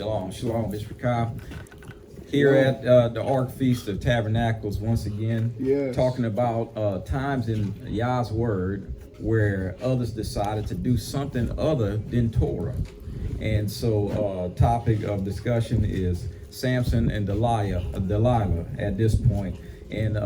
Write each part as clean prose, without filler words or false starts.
Shalom, shalom, Bishop Kyle. Here at the ARK Feast of Tabernacles, once again, talking about times in Yah's Word where others decided to do something other than Torah. And so topic of discussion is Samson and Delilah at this point. And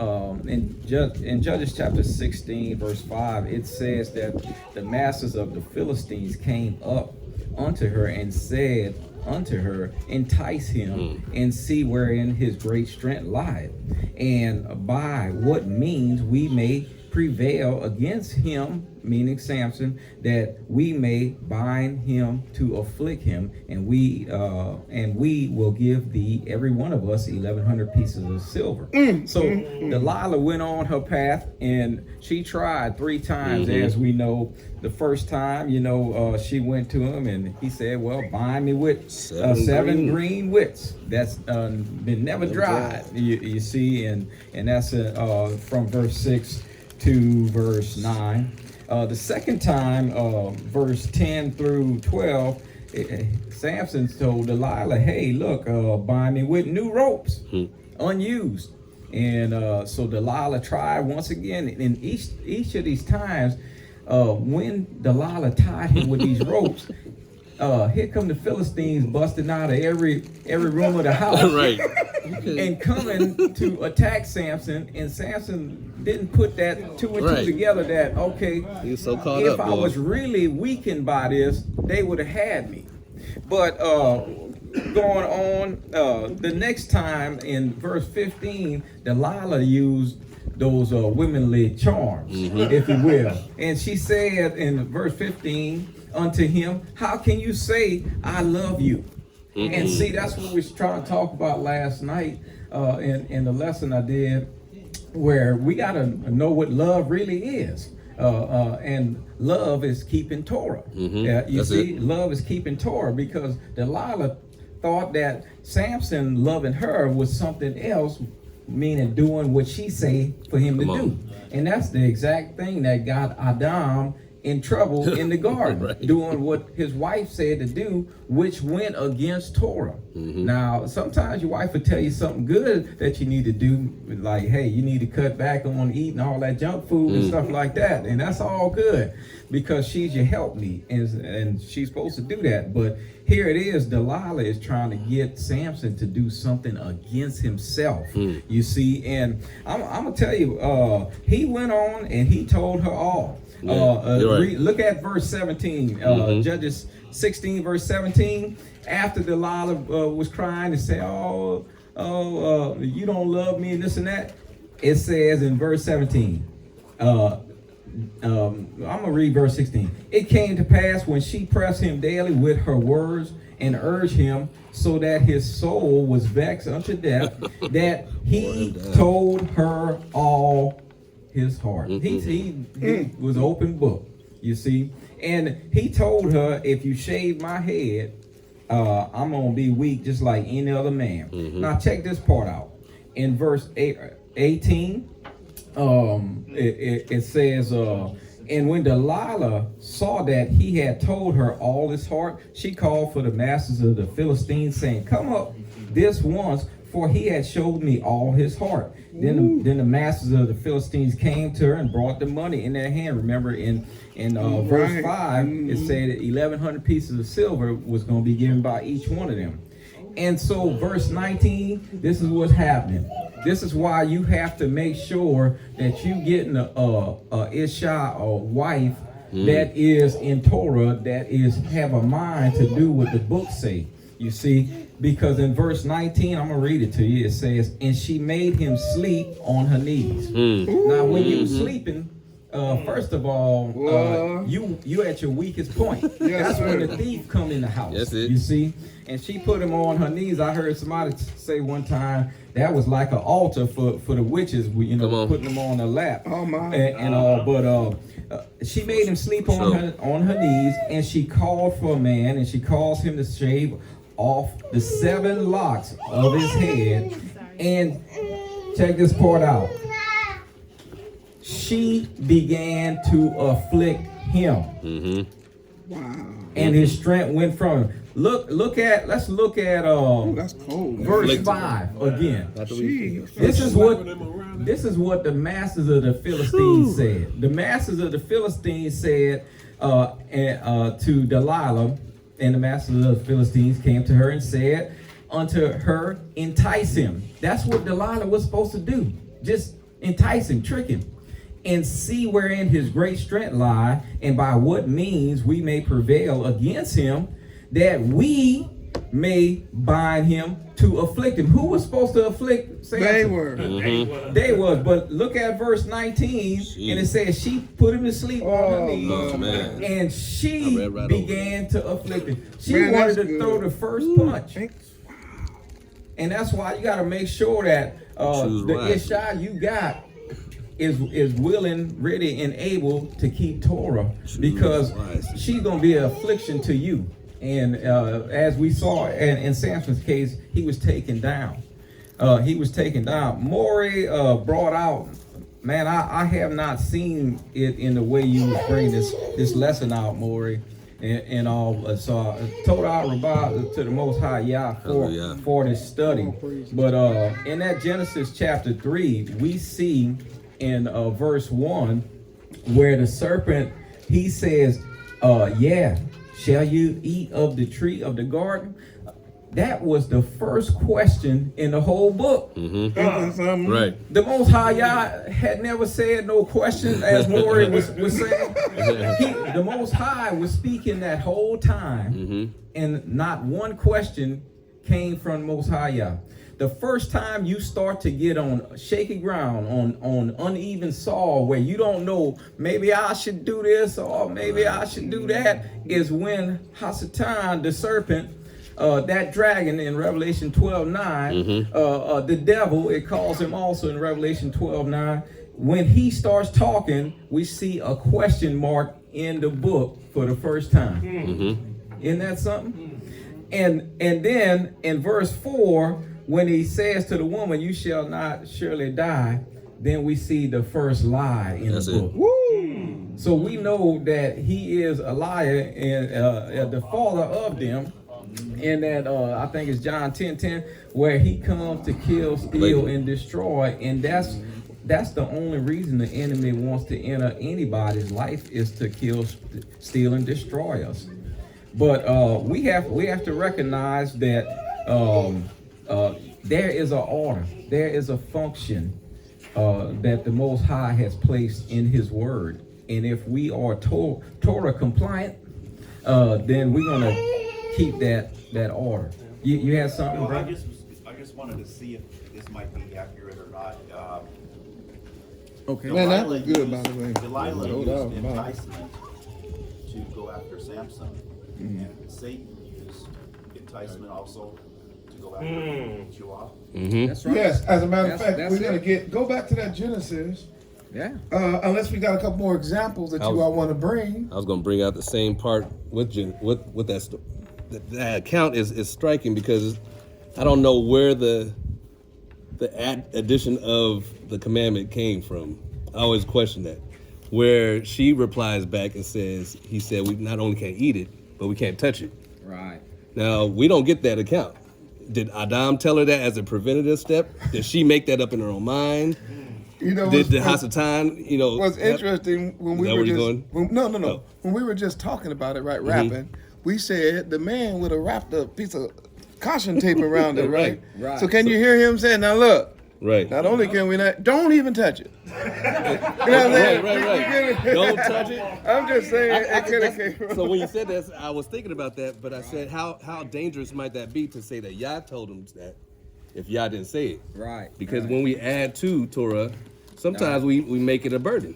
in Judges chapter 16, verse 5, it says that the masters of the Philistines came up unto her and said unto her, entice him and see wherein his great strength lieth, and by what means we may prevail against him, meaning Samson, that we may bind him to afflict him, and we will give thee, every one of us, 1,100 pieces of silver. So Delilah went on her path, and she tried 3 times, as we know. The first time, she went to him, and he said, well, bind me with 7 green withs that's been never dried. You see, and that's from verse 6 to verse 9. The second time, verse 10 through 12, Samson told Delilah, hey, look, bind me with new ropes, unused. And so Delilah tried once again. And each of these times, when Delilah tied him with these ropes, here come the Philistines busting out of every room of the house, right, and coming to attack Samson. And Samson didn't put that 2 and 2 together. That he was so caught up. If I was really weakened by this, they would have had me. But going on, the next time in verse 15, Delilah used those womanly charms, if you will, and she said in verse 15. Unto him, how can you say I love you? And see, that's what we was trying to talk about last night in the lesson I did, where we got to know what love really is. And love is keeping Torah. You see, love is keeping Torah, because Delilah thought that Samson loving her was something else, meaning doing what she say for him to do. And that's the exact thing that got Adam in trouble in the garden, doing what his wife said to do, which went against Torah. Now, sometimes your wife will tell you something good that you need to do, like, hey, you need to cut back on eating all that junk food and stuff like that, and that's all good, because she's your helpmeet, and she's supposed to do that. But here it is, Delilah is trying to get Samson to do something against himself, you see. And I'm gonna tell you, he went on and he told her all. Look at verse 17, Judges 16, verse 17. After Delilah was crying and said, you don't love me and this and that, it says in verse 17, I'm gonna read verse 16. It came to pass when she pressed him daily with her words and urged him, so that his soul was vexed unto death, that he told her all his heart. He was an open book, you see. And he told her, if you shave my head, I'm gonna be weak just like any other man. Now check this part out. In verse 18, it says, and when Delilah saw that he had told her all his heart, she called for the masters of the Philistines, saying, come up this once, for he had showed me all his heart. Then the masters of the Philistines came to her and brought the money in their hand. Remember, in verse 5, it said that 1,100 pieces of silver was going to be given by each one of them. And so verse 19, this is what's happening. This is why you have to make sure that you getting a Isha, a wife that is in Torah, that is have a mind to do what the book say. You see, because in verse 19, I'm going to read it to you. It says, and she made him sleep on her knees. Now, when you were sleeping, first of all, you at your weakest point. That's when the thief come in the house. You see, and she put him on her knees. I heard somebody say one time that was like an altar for the witches, putting them on her lap. Oh my! And all, but she made him sleep on her knees, and she called for a man, and she caused him to shave off the 7 locks of his head. And check this part out. She began to afflict him. Wow. And his strength went from him. Let's look at that's cold. verse 5 again. This is what the masters of the Philistines said. The masters of the Philistines said to Delilah, and the masters of the Philistines came to her and said unto her, entice him. That's what Delilah was supposed to do. Just entice him, trick him, and see wherein his great strength lie, and by what means we may prevail against him, that we may bind him to afflict him. Who was supposed to afflict Samson? They were. They was. But look at verse 19, and it says she put him to sleep on her knees, and she began to afflict him. She wanted to throw the first punch. And that's why you got to make sure that the Ishai you got is willing, ready, and able to keep Torah, because she's going to be an affliction to you. And as we saw in Samson's case, he was taken down. Maury brought out, man, I have not seen it in the way you was bringing this lesson out, Maury, and all. So Todah Rabbah to the Most High Yah for this study. But in that Genesis chapter 3, we see in verse 1 where the serpent, he says, shall you eat of the tree of the garden? That was the first question in the whole book. Right. The Most High Yah had never said no question, as Maury was saying. The Most High was speaking that whole time, and not one question came from Most High Yah. The first time you start to get on shaky ground, on uneven soil, where you don't know, maybe I should do this or maybe I should do that, is when Hasatan, the serpent, that dragon in Revelation 12:9, the devil, it calls him also in Revelation 12:9, when he starts talking, we see a question mark in the book for the first time. Isn't that something? And then in verse 4, when he says to the woman, you shall not surely die, then we see the first lie in the book. So we know that he is a liar and the father of them. And that I think it's John 10:10, where he comes to kill, steal, and destroy. And that's the only reason the enemy wants to enter anybody's life, is to kill, steal, and destroy us. But we have to recognize that there is an order, there is a function that the Most High has placed in His Word, and if we are Torah compliant, then we're gonna keep that order. You had something, bro? I just wanted to see if this might be accurate or not. Okay, man, that was good, by the way. Delilah used enticement to go after Samson, and Satan used enticement also to go after Joab. That's right. Yes, as a matter of fact, we're gonna go back to that Genesis. Yeah. Unless we got a couple more examples that you all want to bring. I was going to bring out the same part with that story. That account is striking, because I don't know where the addition of the commandment came from. I always question that. Where she replies back and says, he said, we not only can't eat it, but we can't touch it. Right. Now, we don't get that account. Did Adam tell her that as a preventative step? Did she make that up in her own mind? Did the Hasatan, what's interesting, when we were just when we were just talking about it, right, rapping, we said the man would have wrapped a piece of caution tape around it, right? Right. So can you hear him saying, now look, right, not only can we not, don't even touch it. You know what I'm saying? Right. Don't touch it. I'm just saying it could have came from. So when you said that, I was thinking about that, but I said, how dangerous might that be to say that Yah told him that if Yah didn't say it? Right. Because when we add to Torah, sometimes we make it a burden.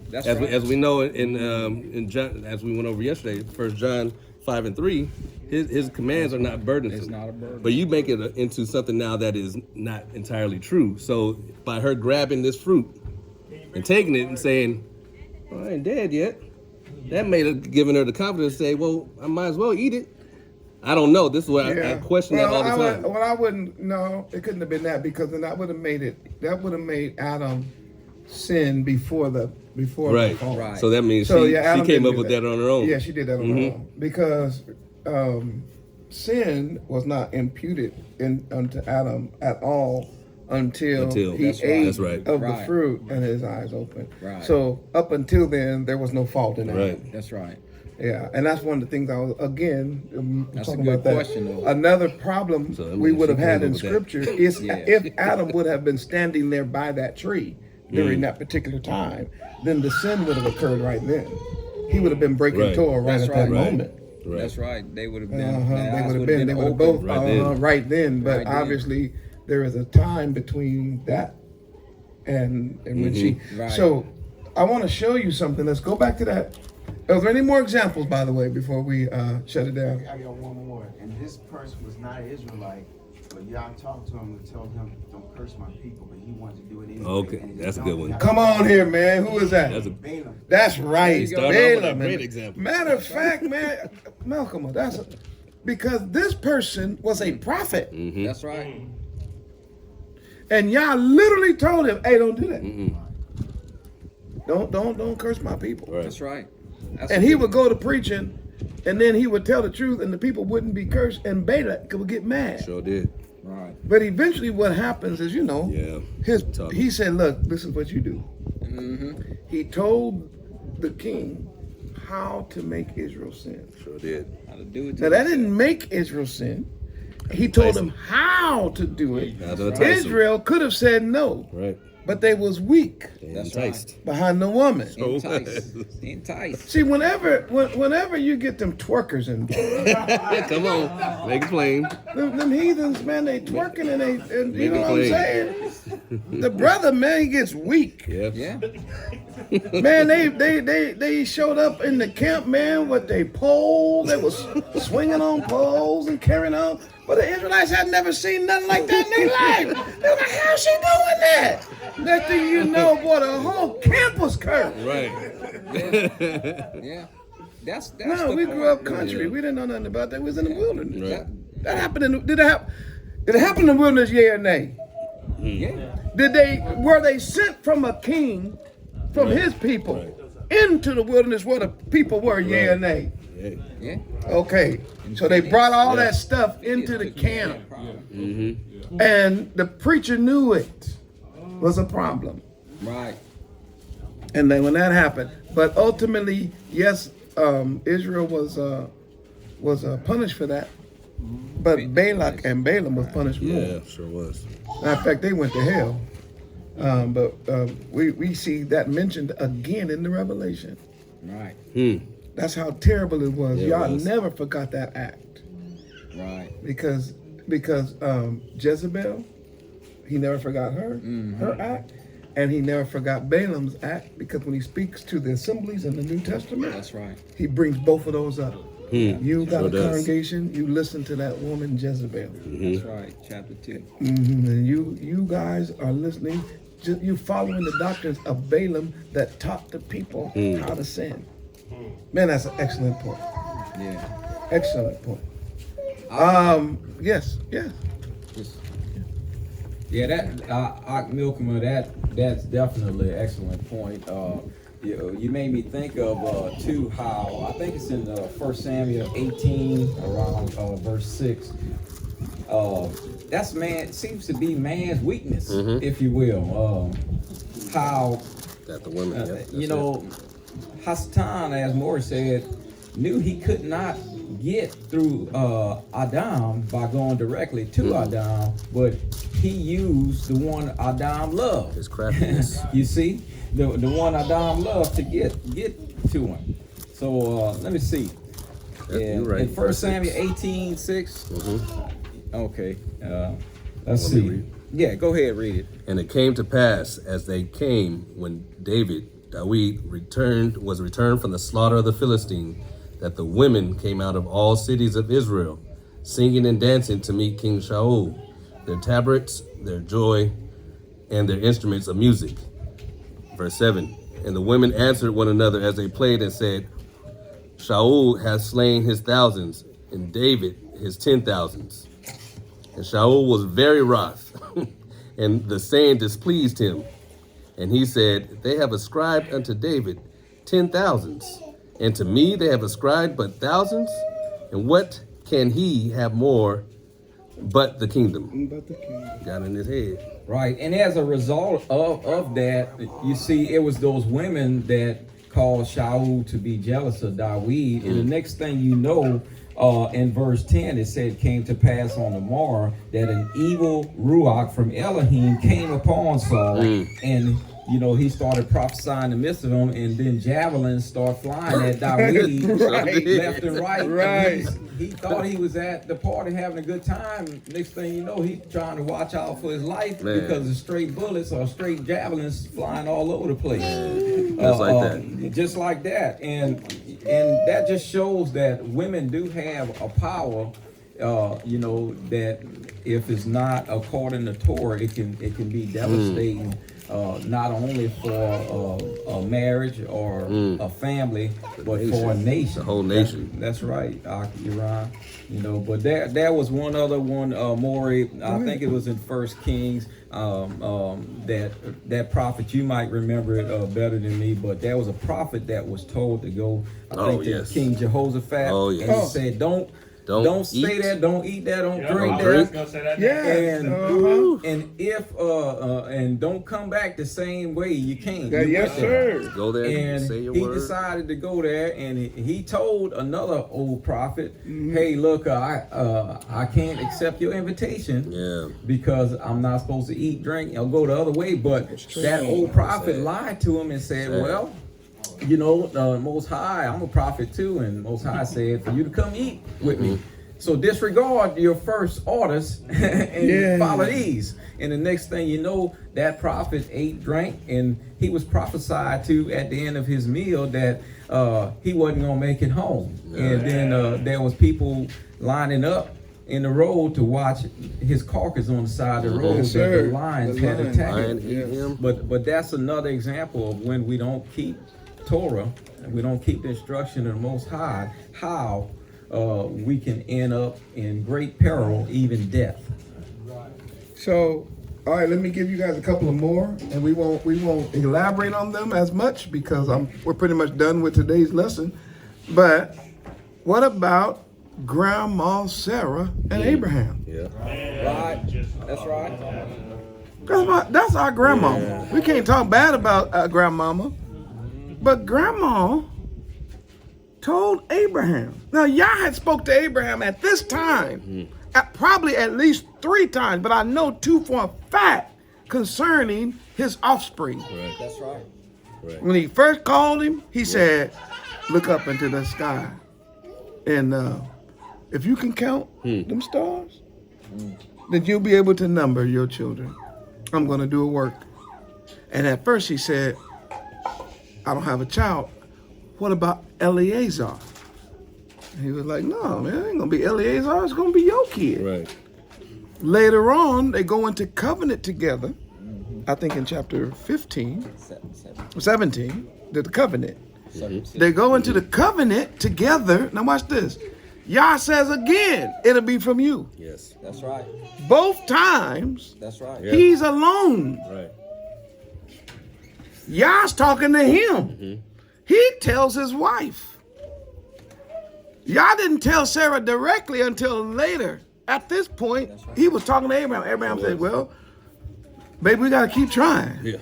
That's as right. as we know in John, as we went over yesterday, 1 John 5:3, his commands are not burdensome. It's not a burden. But you make it into something now that is not entirely true. So by her grabbing this fruit and taking it and saying, "Oh, I ain't dead yet," that made her, giving her the confidence to say, "Well, I might as well eat it." I don't know. This is what I question that all the time. I wouldn't. No, it couldn't have been that, because then that would have made Adam sin before the fall. Right. So that means she came up with that on her own. Yeah, she did that on her own, because sin was not imputed unto Adam at all until he ate of the fruit and his eyes opened. Right. So up until then, there was no fault in Adam. Right. That's right. Yeah, and that's one of the things I was That's a talking good about that. question, though. Another problem we would have had in Scripture is Yeah. if Adam would have been standing there by that tree during that particular time, then the sin would have occurred right then. He would have been breaking Torah right That's at that right. moment. Right. That's right. They would have been. They would have both right then. But Right then. obviously, there is a time between that and when she. Right. So, I want to show you something. Let's go back to that. Are there any more examples, by the way, before we shut it down? I got one more. And this person was not an Israelite, but y'all talked to him and told him, don't curse my people, but he wanted to do it anyway. Okay, And that's a good one. Come on here, man. Who is that? Balaam. That's right. Start off with a Balaam. great example. Matter of fact, man, Malcolm, because this person was a prophet, That's right. and y'all literally told him, "Hey, don't do that. Don't curse my people." Right. That's right. And he would go to preaching, and then he would tell the truth, and the people wouldn't be cursed, and Balak would get mad. Sure did. Right. But eventually, what happens is, Yeah. he said, "Look, this is what you do." Mm-hmm. He told the king how to make Israel sin. Sure did. How to do it. Now that didn't make Israel sin. He told them how to do it. How to entice 'em. Israel could have said no, Right. but they was weak That's Enticed. behind the woman. Enticed. Enticed. See, whenever you get them twerkers in, Come on. Make it plain. them heathens, man, they twerking and you Make know it what I'm plain. saying? The brother, man, he gets weak. Yeah. Yeah. Man, they showed up in the camp, man, with their poles. They was swinging on poles and carrying on. But the Israelites had never seen nothing like that in their life. They were like, how's she doing that? Next thing you know, boy, the whole camp was cursed. Right. Yeah. That's No, the we point. grew up country. We didn't know nothing about that. We was in the wilderness. Right. That happened did it happen in the wilderness, yeah or nay? Yeah. Were they sent from a king, from his people, into the wilderness where the people were, yeah or nay? Yeah. Yeah. Okay, so they brought all that stuff into the camp, and the preacher knew it was a problem. Right. And then when that happened, but ultimately, yes, Israel was punished for that, but Balak and Balaam was punished more. Yeah, sure was. Matter of fact, they went to hell. But we see that mentioned again in the Revelation. Right. That's how terrible it was. Yeah, it Y'all was. never forgot that act. Right. Because Jezebel, he never forgot her act, and he never forgot Balaam's act, because when he speaks to the assemblies in the New Testament, That's right. he brings both of those up. You got Sure a does. congregation, you listen to that woman Jezebel, That's right. Chapter 2. and you guys are listening. You following the doctrines of Balaam that taught the people how to sin. Man, that's an excellent point. Yeah. Excellent point. Yes. Yeah, that ARK Milkman, that's definitely an excellent point. You made me think of too how I think it's in 1 Samuel 18 around verse 6. That's seems to be man's weakness, if you will. How That the women. Hasatan, as Morris said, knew he could not get through Adam by going directly to Adam, but he used the one Adam loved. His craftiness. You see, the one Adam loved to get to him. So let me see. You're right. In 1 Samuel 18:6. Okay. Let's Want me to see. read? Yeah, go ahead, read it. And it came to pass as they came when David was returned from the slaughter of the Philistine, that the women came out of all cities of Israel, singing and dancing to meet King Shaul, their tabrets, their joy, and their instruments of music. Verse 7, and the women answered one another as they played and said, Shaul hath slain his thousands, and David his 10,000s. And Shaul was very wroth, and the saying displeased him. And he said, they have ascribed unto David 10,000s, and to me they have ascribed but thousands. And what can he have more but the kingdom? But the king. Got in his head. Right, and as a result of that, you see, it was those women that caused Shaul to be jealous of Dawid, and the next thing you know, in verse 10, it said, came to pass on the morrow that an evil ruach from Elohim came upon Saul, and you know, he started prophesying in the midst of them, and then javelins start flying at Dawid left and right. Right. And he thought he was at the party having a good time. Next thing you know, he's trying to watch out for his life because of straight bullets or straight javelins flying all over the place. Just like that. Just like that. And that just shows that women do have a power, you know, that if it's not according to Torah, it can be devastating. Not only for a marriage or a family, but for a nation. The whole nation. That's right, Iran. You know, but there was one other one, Maury. I think it was in First Kings. That prophet, you might remember it better than me, but there was a prophet that was told to go. I think to King Jehoshaphat, and he said, "Don't stay there, don't eat there, don't drink there. And if and don't come back the same way you came. Yes, sir. Go there and say your he word. decided to go there, and he told another old prophet, "Hey, look, I can't accept your invitation because I'm not supposed to eat, drink, or go the other way." But that old prophet lied to him and said, "Well, you know, Most High, I'm a prophet too, and Most High said for you to come eat with me. So disregard your first orders and follow these." And the next thing you know, that prophet ate, drank, and he was prophesied to at the end of his meal that he wasn't gonna make it home. And then there was people lining up in the road to watch his carcass on the side of the road that the lions had attacked him. But that's another example of when we don't keep Torah, and we don't keep the instruction of the Most High, how we can end up in great peril, even death. So, all right, let me give you guys a couple of more, and we won't elaborate on them as much because we're pretty much done with today's lesson. But what about Grandma Sarah and Abraham? Right, that's right. That's our grandma. We can't talk bad about grandmama. But Grandma told Abraham. Now, Yah had spoke to Abraham at this time, probably at least 3 times, but I know 2 for a fact concerning his offspring. Right. That's right. When he first called him, he said, "Look up into the sky, and if you can count them stars, then you'll be able to number your children. I'm going to do a work." And at first he said, "I don't have a child. What about Eleazar?" And he was like, "No, man, it ain't gonna be Eleazar. It's gonna be your kid." Right. Later on, they go into covenant together. I think in chapter 17, the covenant. They go into the covenant together. Now watch this. Yah says again, "It'll be from you." Yes. That's right. Both times, That's right. he's alone. Right. Yah's talking to him. He tells his wife. Yah didn't tell Sarah directly until later. At this point, he was talking to Abraham. Abraham said, "Well, baby, we got to keep trying." Yeah.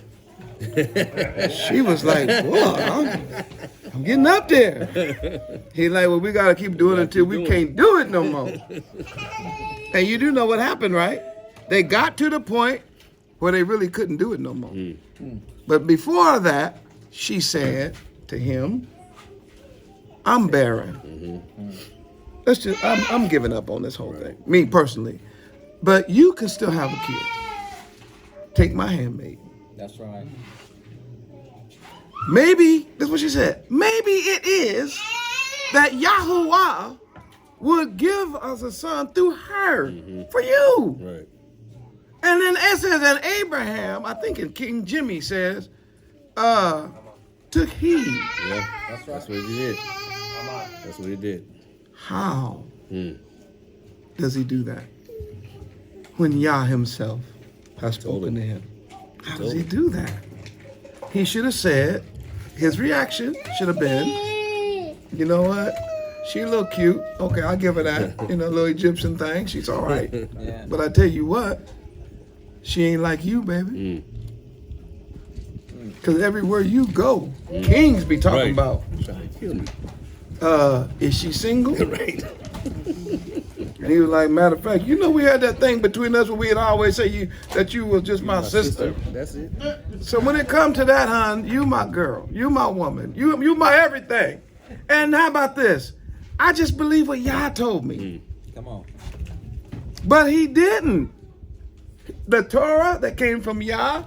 She was like, "Whoa, I'm getting up there." He's like, "Well, we got to keep doing it until we can't do it no more." And you do know what happened, right? They got to the point where they really couldn't do it no more. But before that, she said to him, "I'm barren." I'm giving up on this whole thing, me personally. But you can still have a kid. Take my handmaid. That's right. Maybe, that's what she said, maybe it is that Yahuwah would give us a son through her for you. Right. And then it says that Abraham, I think in King Jimmy says, took heed. Yeah. That's what he did. That's what he did. How does he do that? When Yah himself has spoken to him. How does he do that? He should have said, his reaction should have been, "You know what? She a little cute. Okay, I'll give her that. You know, little Egyptian thing. She's all right. Yeah. But I tell you what, she ain't like you, baby. Because everywhere you go, kings be talking about. Trying to kill me. Is she single? Right. And he was like, matter of fact, you know we had that thing between us where we'd always say that you was just my sister. That's it. So when it comes to that, hon, you my girl, you my woman, you my everything. And how about this? I just believe what Yah told me. Come on. But he didn't. The Torah that came from Yah,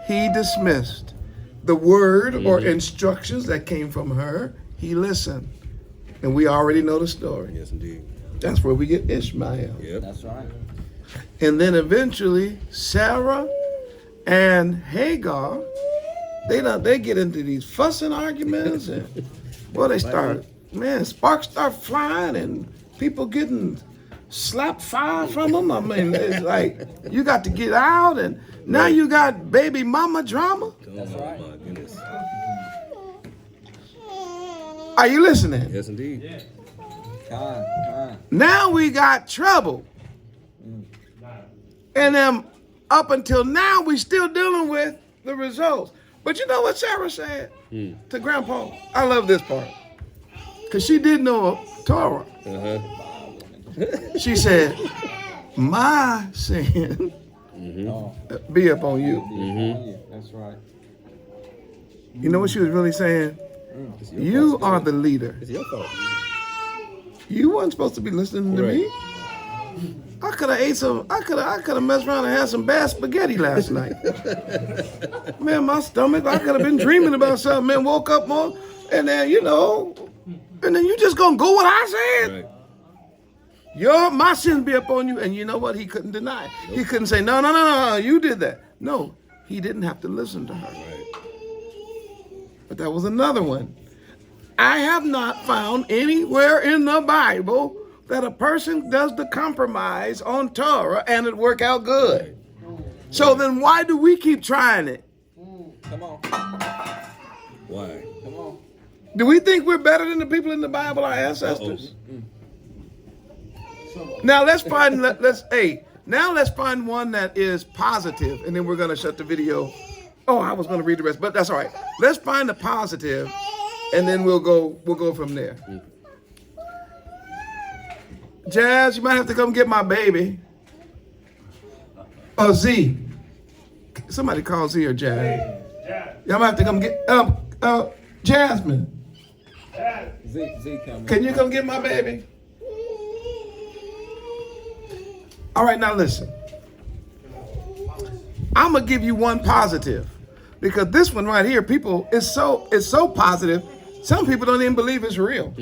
he dismissed. The word or instructions that came from her, he listened. And we already know the story. Yes, indeed. That's where we get Ishmael. Yep. That's right. And then eventually Sarah and Hagar, they get into these fussing arguments and well, they start, man, sparks start flying and people getting slapped fire from them. I mean, it's like you got to get out and now you got baby mama drama. That's right. Oh, my goodness. Are you listening? Yes, indeed. Con. Now we got trouble. And up until now, we still dealing with the results. But you know what Sarah said to Grandpa? I love this part. Because she did know Torah. She said, my sin be upon you. That's right. You know what she was really saying? You are the leader. It's your fault. You weren't supposed to be listening to me. I could have ate some. I could have messed around and had some bad spaghetti last night. Man, my stomach. I could have been dreaming about something. Man, woke up more, and then and then you just gonna go what I said. Right. My sins be upon you, and you know what? He couldn't deny. Nope. He couldn't say no. You did that. No, he didn't have to listen to her. Right. But that was another one. I have not found anywhere in the Bible that a person does the compromise on Torah and it work out good. So then why do we keep trying it? Come on. Why? Come on. Do we think we're better than the people in the Bible, our ancestors? Now let's find one that is positive, and then we're gonna shut the video. Oh, I was gonna read the rest, but that's all right. Let's find the positive, and then we'll go from there. Jazz, you might have to come get my baby. Oh, Z. Somebody call Z or Jazz. Y'all might have to come get Jasmine. Z coming. Can you come get my baby? All right, now listen. I'm gonna give you one positive because this one right here, people, it's so positive. Some people don't even believe it's real.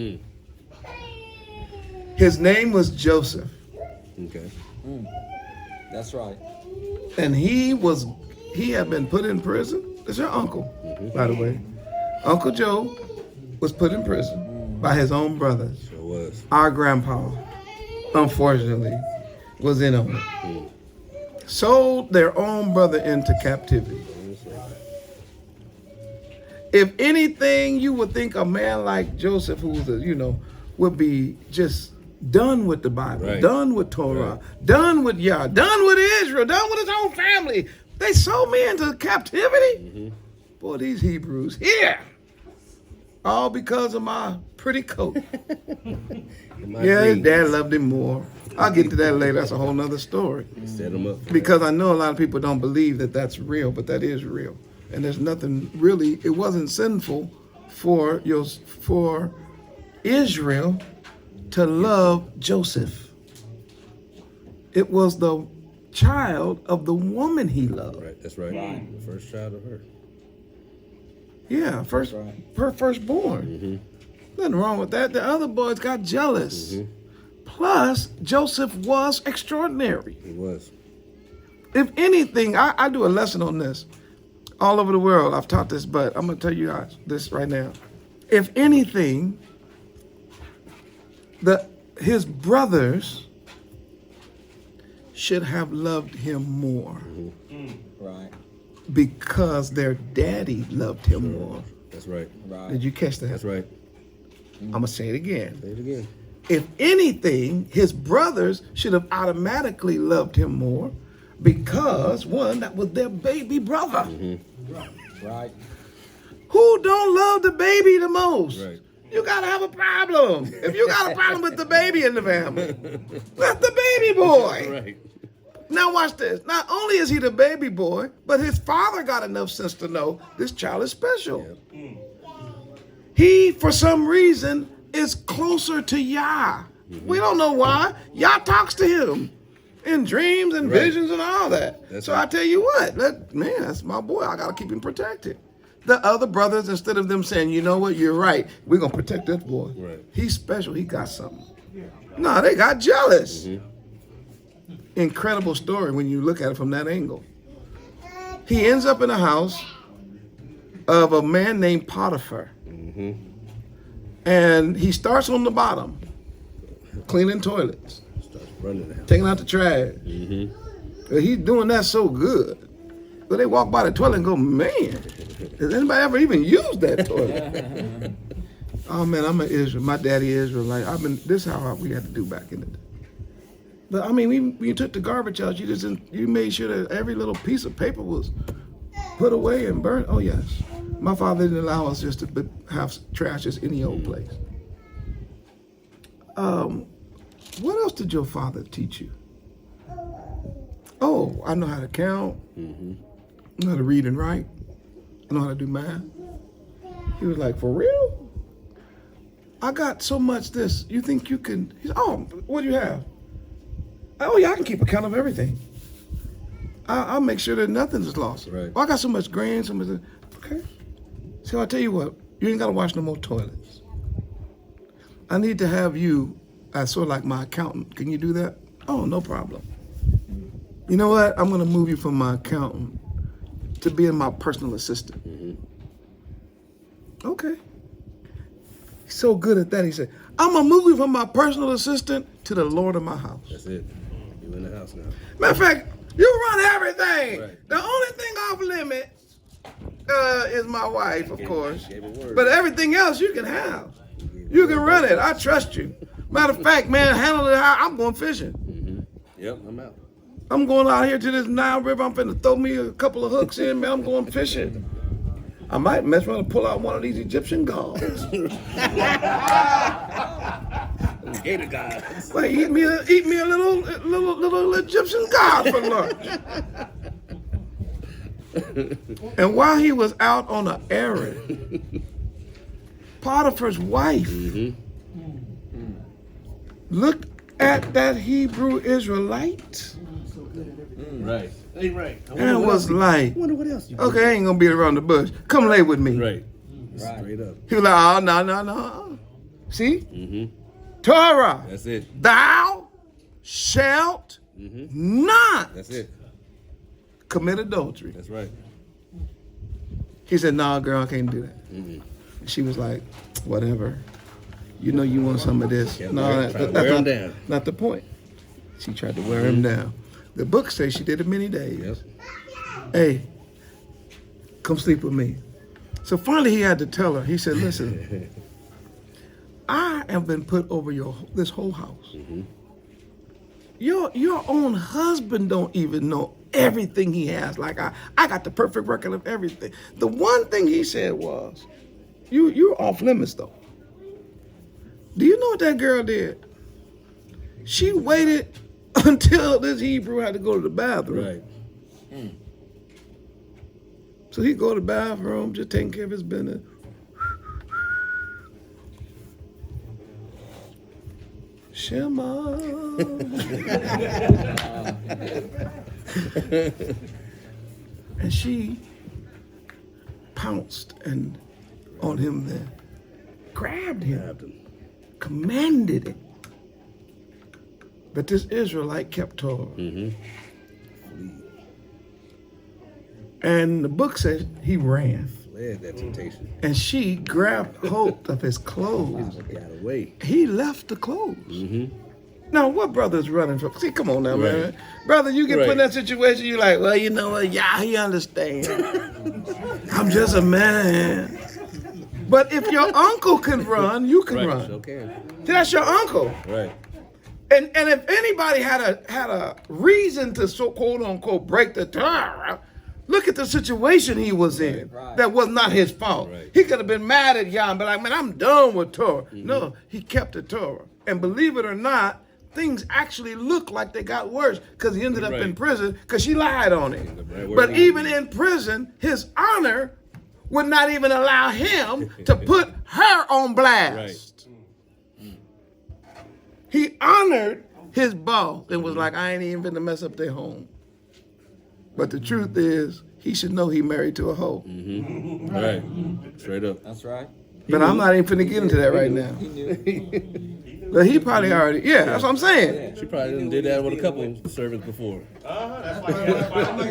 His name was Joseph. Okay. That's right. And he had been put in prison. It's your uncle, by the way. Uncle Joe was put in prison by his own brothers. Sure was. Our grandpa, unfortunately, was in on it. Sold their own brother into captivity. If anything, you would think a man like Joseph, who was would be just done with the Bible, done with Torah, done with Yah, done with Israel, done with his own family. They sold me into captivity. Boy, these Hebrews here, all because of my pretty coat. His dad loved him more. I'll get to that later. That's a whole nother story. Set him up. Because I know a lot of people don't believe that that's real, but that is real. And there's nothing really, it wasn't sinful for Israel to love Joseph. It was the child of the woman he loved. Right, that's right. The first child of her. Yeah, her firstborn. Nothing wrong with that. The other boys got jealous. Plus, Joseph was extraordinary. He was. If anything, I do a lesson on this. All over the world, I've taught this, but I'm going to tell you guys this right now. If anything, his brothers should have loved him more. Right. Because their daddy loved him more. That's right. Right. Did you catch that? That's right. I'm going to say it again. Say it again. If anything, his brothers should have automatically loved him more because, one, that was their baby brother. Right. Who don't love the baby the most? Right. You got to have a problem. If you got a problem with the baby in the family, that's the baby boy. Right. Now watch this. Not only is he the baby boy, but his father got enough sense to know this child is special. Yep. He, for some reason, is closer to Yah. We don't know why. Yah talks to him in dreams and Right. visions and all that. That's so right. I tell you what, man, that's my boy. I got to keep him protected. The other brothers, instead of them saying, you know what, you're right, we're going to protect this boy. Right. He's special. He got something. No, they got jealous. Incredible story when you look at it from that angle. He ends up in a house of a man named Potiphar. And he starts on the bottom, cleaning toilets, Starts running the house. taking out the trash. He's doing that so good. But they walk by the toilet and go, man, has anybody ever even used that toilet? Oh man, I'm an Israel. My daddy Israelite. This is how we had to do back in the day. But I mean, when you took the garbage out, you made sure that every little piece of paper was put away and burned. Oh yes, my father didn't allow us just to have trash just any old place. What else did your father teach you? Oh, I know how to count. I know how to read and write. I know how to do math. He was like, for real? I got so much this. You think you can? He said, oh, what do you have? Oh yeah, I can keep account of everything. I'll make sure that nothing's lost. Right. Oh, I got so much grain, so much. Okay. So I'll tell you what, you ain't gotta wash no more toilets. I need to have you as sort of like my accountant. Can you do that? Oh, no problem. You know what? I'm gonna move you from my accountant to being my personal assistant. Okay. He's so good at that. He said, I'm gonna move you from my personal assistant to the Lord of my house. That's it. You in the house now. Matter of fact, you run everything. Right. The only thing off limits is my wife, of course. Gave a word. But everything else you can have. You can run it. I trust you. Matter of fact, man, handle it how I'm going fishing. Yep, I'm out. I'm going out here to this Nile River. I'm finna throw me a couple of hooks in, man. I'm going fishing. I might mess around and pull out one of these Egyptian gods. Gator guys. Like eat me a little Egyptian god for lunch. And while he was out on an errand, Potiphar's wife looked at that Hebrew Israelite Right. Hey, right. and was like, I wonder what else you do. okay, I ain't gonna beat around the bush. Come lay with me. Right. Straight up. He was like, oh, no. See? Torah. That's it. Thou shalt not That's it. commit adultery. That's right. He said, nah, girl, I can't do that. She was like, whatever. You know you want some of this. Kept No, wear- trying to wear him down. not the point. She tried to wear him down. The book says she did it many days. Yep. Hey, come sleep with me. So finally he had to tell her. He said, listen, I have been put over this whole house. Your own husband don't even know everything he has. Like I got the perfect record of everything. The one thing he said was, you're off limits though. Do you know what that girl did? She waited until this Hebrew had to go to the bathroom. Right. So he go to the bathroom, just taking care of his business. Shema. And she pounced on him there, grabbed him, commanded it. But this Israelite kept Torah. And the book says he ran. Fled that temptation. And she grabbed hold of his clothes. Got away. He left the clothes. Now, what brother's running from? See, come on now, man. Brother, you get put in that situation, you're like, well, you know what? Yeah, he understands. I'm just a man. But if your uncle can run, you can Right, run. sure can. See, that's your uncle. Right. And if anybody had a reason to so quote unquote break the Torah, look at the situation he was in. Right. That was not his fault. Right. He could have been mad at Yah and be like, man, I'm done with Torah. No, he kept the Torah. And believe it or not, things actually look like they got worse because he ended up in prison because she lied on him. But even in prison, his honor would not even allow him to put her on blast. He honored his boss and was like, I ain't even finna mess up their home. But the truth is, he should know he married to a hoe. Right. Straight up. That's right. But I'm not even finna get into that right now. He knew. But he probably already, that's what I'm saying. She probably done did that with a couple of servants before.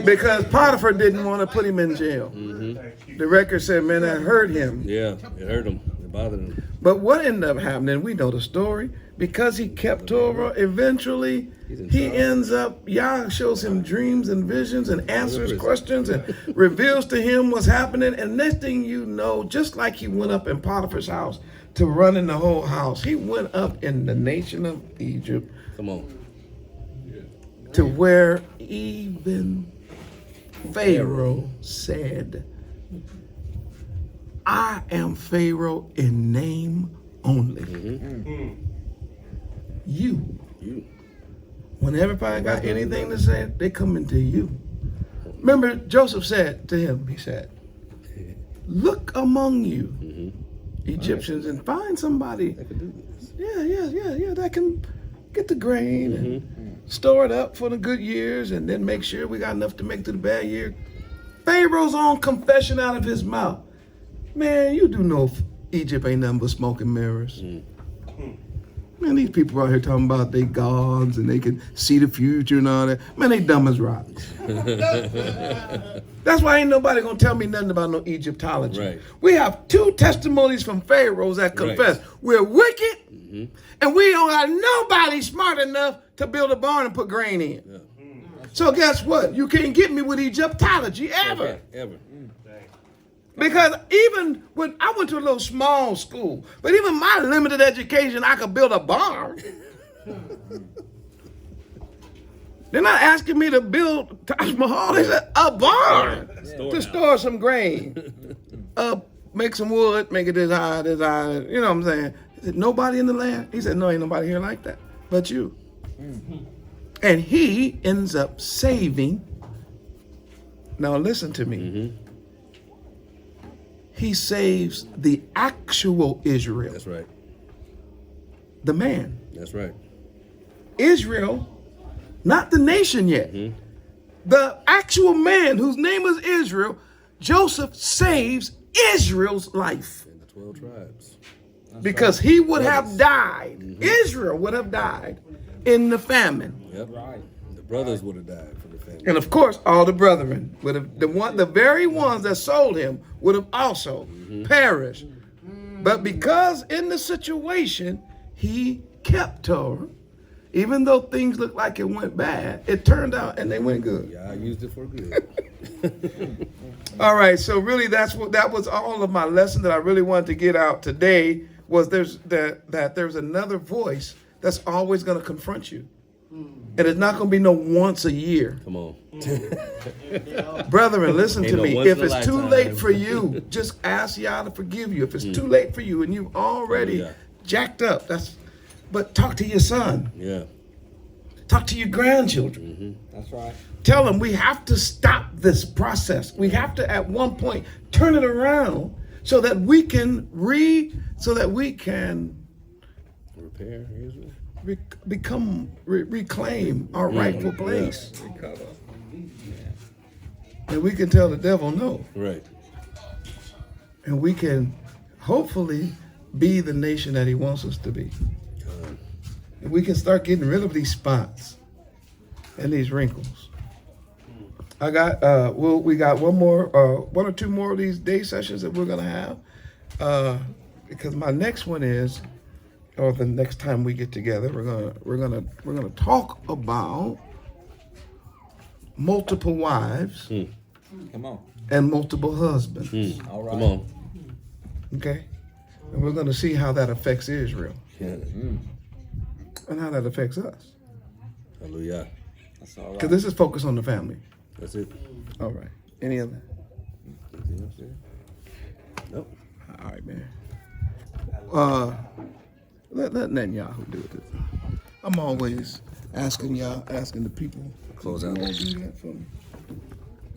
Because Potiphar didn't want to put him in jail. The record said, man, that hurt him. Yeah, it hurt him. It bothered him. But what ended up happening, we know the story. Because he kept Torah, eventually he ends up, Yah shows him dreams and visions and answers questions and reveals to him what's happening. And next thing you know, just like he went up in Potiphar's house to run in the whole house, he went up in the nation of Egypt. Come on. To where even Pharaoh said, I am Pharaoh in name only. You. When everybody got anything to say, they come into you. Remember, Joseph said to him, he said, look among you, Egyptians, and find somebody. That can get the grain and store it up for the good years and then make sure we got enough to make to the bad year. Pharaoh's own confession out of his mouth. Man, you do know Egypt ain't nothing but smoke and mirrors. Man, these people out here talking about they gods and they can see the future and all that. Man, they dumb as rocks. That's why ain't nobody gonna tell me nothing about no Egyptology. Right. We have 2 testimonies from pharaohs that confess we're wicked and we don't have nobody smart enough to build a barn and put grain in. So guess what? You can't get me with Egyptology ever. Ever. Because even when I went to a little small school, but even my limited education, I could build a barn. They're not asking me to build Taj Mahal. They said a barn to store some grain. Make some wood, make it this high, you know what I'm saying? I said, nobody in the land? He said, no, ain't nobody here like that but you. And he ends up saving. Now listen to me. He saves the actual Israel. That's right. The man. That's right. Israel, not the nation yet. The actual man whose name is Israel, Joseph saves Israel's life. And the 12 tribes. Because he would have died. Israel would have died in the famine. Yep. Right. The brothers would have died from the famine. And of course, all the brethren would have, the very ones that sold him would have also perished. But because in the situation, he kept Torah, even though things looked like it went bad, it turned out and they went good. Yeah, I used it for good. All right, so really that was all of my lesson that I really wanted to get out today was there's another voice that's always going to confront you. And it's not going to be no once a year. Come on. Brethren, listen to no me. once If in a it's too lifetime. late for you, just ask Yah to forgive you. If it's too late for you and you've already jacked up, but talk to your son. Yeah. Talk to your grandchildren. That's right. Tell them we have to stop this process. We have to at one point turn it around so that we can Repair Israel. reclaim our rightful place. And we can tell the devil no. Right. And we can hopefully be the nation that he wants us to be. And we can start getting rid of these spots and these wrinkles. I got we got one or two more of these day sessions that we're gonna have. Because my next one is, or the next time we get together, we're gonna talk about multiple wives Come on. and multiple husbands. All right. Come on. Okay? And we're going to see how that affects Israel Yeah. and how that affects us. Hallelujah. That's all Because right. this is focused on the family. That's it. All right. Any other? Anything else there? Nope. All right, man. Let Netanyahu do it. I'm always asking the people. Close out. You all do that for me.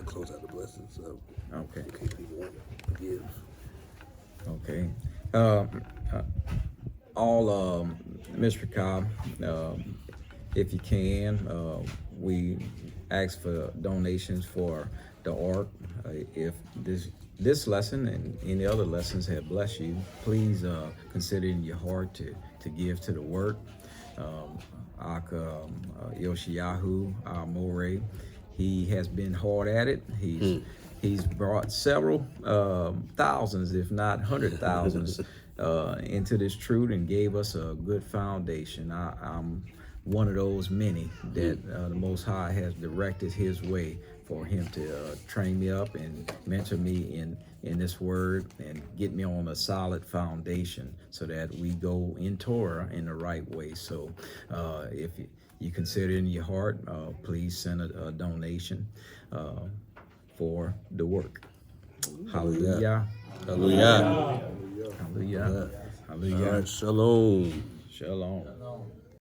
Close out the blessings. So, Okay. in case people want to give. Okay. All Mr. Cobb, if you can, we ask for donations for the ARK. If this lesson and any other lessons have blessed you, please consider in your heart to give to the work. ARK Yoshiyahu Moreh, he has been hard at it. He's brought several thousands, if not 100,000s, into this truth and gave us a good foundation. I'm one of those many that the Most High has directed his way for him to train me up and mentor me in this word and get me on a solid foundation so that we go in Torah in the right way. So if you consider in your heart, please send a donation for the work. Hallelujah. Hallelujah. Hallelujah. Hallelujah. All right, shalom. Shalom.